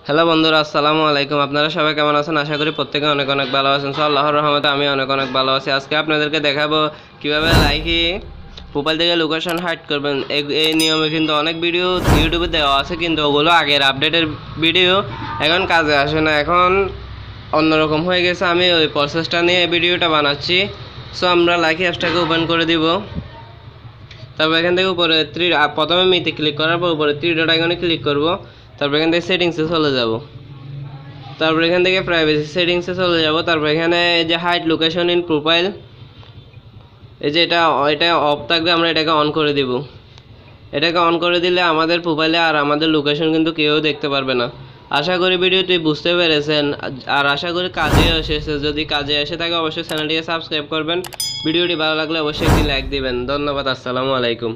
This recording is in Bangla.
হ্যালো বন্ধুরা, আসসালামু আলাইকুম। আপনারা সবাই কেমন আছেন? আশা করি প্রত্যেকে অনেক অনেক ভালো আছেন। আল্লাহর রহমতে আমি অনেক অনেক ভালো আছি। আজকে আপনাদেরকে দেখাবো কিভাবে লাইকি প্রোফাইল থেকে লোকেশন হাইড করবেন। এই নিয়মে কিন্তু অনেক ভিডিও ইউটিউবে দেওয়া আছে, কিন্তু ওগুলো আগের আপডেটের ভিডিও, এখন কাজে আসে না, এখন অন্যরকম হয়ে গেছে। আমি ওই প্রসেসটা নিয়ে এই ভিডিওটা বানাচ্ছি। সো আমরা লাইকি অ্যাপসটাকে ওপেন করে দিব। তারপর এখান থেকে উপরে প্রথমে মিতে ক্লিক করার পর উপরে থ্রি ডট আইকনে ক্লিক করব। তারপর এখান থেকে সেটিংসে চলে যাব। তারপর এখান থেকে প্রাইভেসি সেটিংসে চলে যাব। তারপর এখানে এই যে হাইড লোকেশন ইন প্রোফাইল, এই যে এটা অফ থাকবে, আমরা এটাকে অন করে দিব। এটাকে অন করে দিলে আমাদের প্রোফাইলে আর আমাদের লোকেশন কিন্তু কেউ দেখতে পারবে না। আশা করি ভিডিওটি বুঝতে পেরেছেন, আর আশা করি কাজে এসেছে। যদি কাজে এসে থাকে অবশ্যই চ্যানেলটিকে সাবস্ক্রাইব করবেন। ভিডিওটি ভালো লাগলে অবশ্যই একটি লাইক দিবেন। ধন্যবাদ। আসসালামু আলাইকুম।